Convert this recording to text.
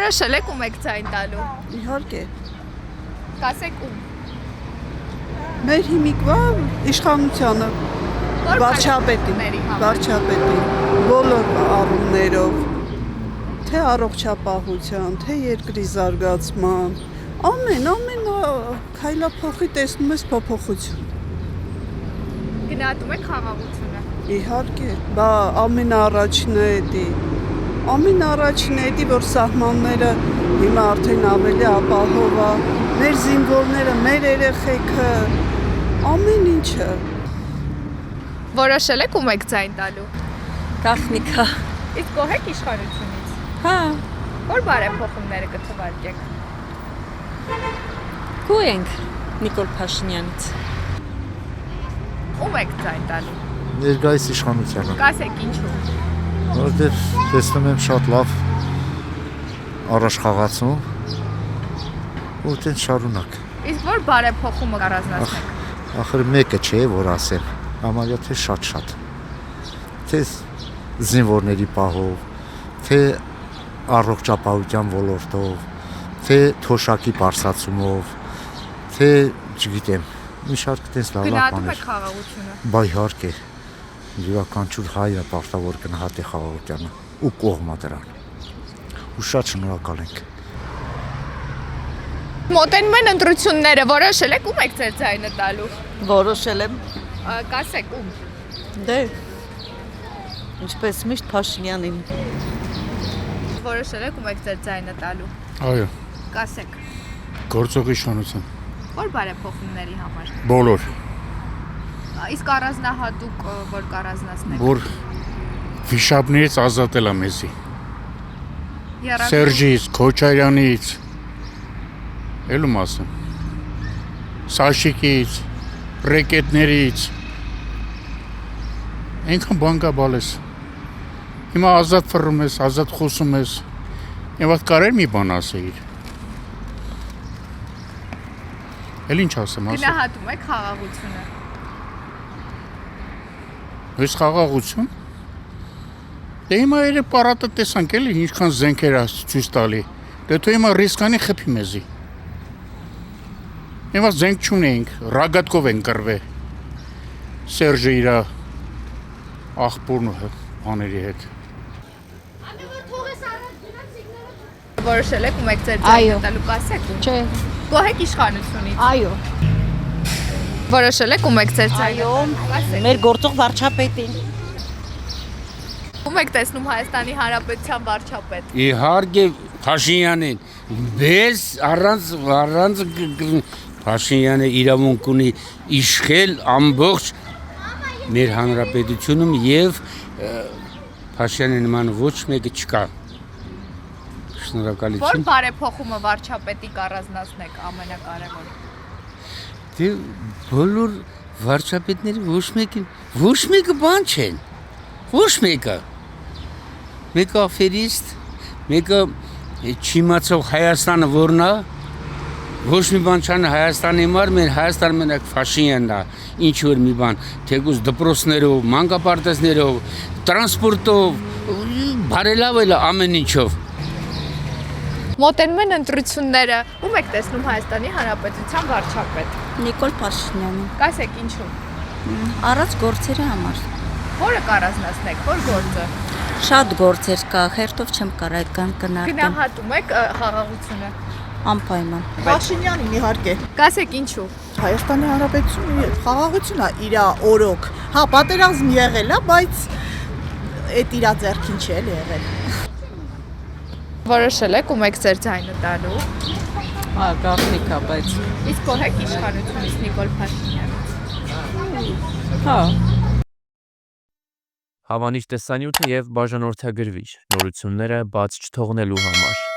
Որոշել եք ում եք ձայն տալու։ Իհարկե։ Կասեք ում։ Մեր հիմիկվա իշխանությանը, վարչապետին, բոլոր առումներով, թե առողջապահության, թե երկրի զարգացման, ամեն քայլափոխի տեսնում ես փոփոխություն։ Գնահատում եք խաղաղությունը։ Իհարկե, բա ամենառաջն է, որ սահմանները հիմա արդեն ավելի ապահով է, մեր զինվորները, մեր երեխեքը, ամեն ինչը։ Որոշել եք ում եք ձայն տալու։ Գախնիկա։ Իսկ գոհ եք իշխանությունից։ Հա, Որ բարեփոխումները կթվարկեք։ գոհ ենք Նիկոլ Փաշինյանից։ Ում եք ձայն տալու։ Ներկայիս իշխանությանը, Կասեք ինչու։ որովհետև տեսնում եմ շատ լավ առաջ խաղացում ու տենց շարունակ։ Իսկ որ բարեփոխումը կառանձնացնեք։ Ախր մեկը չէ, որ ասեմ, համարյա թե շատ։ Թե զինվորների պահով, թե առողջապահության ոլորտով, թե թոշակի պարսացումով, թե չգիտեմ, մի շարք տենց լավ Գնահատում բաներ։ եք խաղաղությունը։ Բա իհարկե, յուրաքանչյուր հայը պարտավոր կնահատի խաղաղությանը ու կողմա դրան։ Ու շատ շնորհակալ ենք։ Մոտենում են ընտրությունները, որոշել եք ում եք ձեր ձայնը տալու։ Որոշել եմ, Կասեք ում։ դե, ինչպես միշտ Փաշինյանին։ Որոշել եք ում եք ձեր ձայնը տալու։ Այո, Կասեք։ գործող իշխանություն։ Որ բարեփոխումների համար։ Բոլոր, Իսկ առանձնահատուկ որ կառանձնացնեք։ որ վիշապներից ազատել է մեզի։ Եռակողմ- Սերժից, Քոչարյանից, ելում ասեմ, Սաշիկից, ռեկետներից, այնքան բան կա բալես։ Հիմա ազատ ֆռում ես, ազատ խոսում ես, և այդ կարեր մի բան ասեիր։ Էլ ինչ ասեմ, ասեմ։ Գնահատում եք խաղաղությունը։ Ես խաղաղություն։ Դե հիմա երբ պարատը տեսանք էլի ինչքան զենքեր ցույց տալի։ Դե թո հիմա ռիսկանի խփի մեզի։ Հիմա զենք չունենք, ռագատկով են կռվել։ Սերժը իր աղբորն ու բաների հետ։ Որոշել եք ում եք ձեր Այո։ ձայնը տալու, կասեք ում։ Չէ, Գոհ եք իշխանությունից։ այո, Որոշել եք ում եք ձեր ձայնը Այո։ տալու, կասեք։ մեր գործող վարչապետին։ Ում եք տեսնում Հայաստանի Հանրապետության վարչապետ։ Իհարկե Փաշինյանին, bez առանց Փաշինյանը իրավունք ունի իշխել ամբողջ մեր հանրապետությունում եւ Փաշինյանի նման ոչ մեկը չկա։ Որ Շնորհակալություն։ բարեփոխումը վարչապետի կառանձնացնեք ամենակարևորը։ Դե բոլոր վարչապետները ոչ մեկը բան չեն։ Ոչ մեկը։ Մեկը աֆերիստ, մեկը չիմացող Հայաստանը որն է, ոչ մի բան չան Հայաստանի համար, մեր Հայաստանը մենակ Փաշինյանն է, ինչ որ մի բան, թեկուզ դպրոցներով, մանկապարտեզներով, տրանսպորտով, բարելավել է ամեն ինչով։ Մոտենում են ընտրությունները, ում եք տեսնում Հայաստանի Հանրապետության վարչապետ։ Նիկոլ Փաշինյանին։ Կասեք ինչու։ Առած գործերի համար։ Որը կառանձնացնեք, որ գործը։ Շատ գործեր կա, հերթով չեմ կարող այդքան կնարկեմ։ Գնահատում եք խաղաղությունը։ Անպայման։ Փաշինյանին իհարկե։ Կասեք ինչու։ Հայաստանի Հանրապետությունը խաղաղությունն է իր օրոք։ Հա, պատերազմ եղել է, բայց այդ իր ձեռքին չի եղել։ Որոշել եք ում եք ձեր ձայնը տալու։ Հա, գախնիկա, բայց։ Իսկ գոհ եք իշխանությունից Նիկոլ Փաշինյանից։ Հա։ Հավանիչ տեսանյութը և բաժանորդագրվիչ նորությունները բաց չթողնելու համար։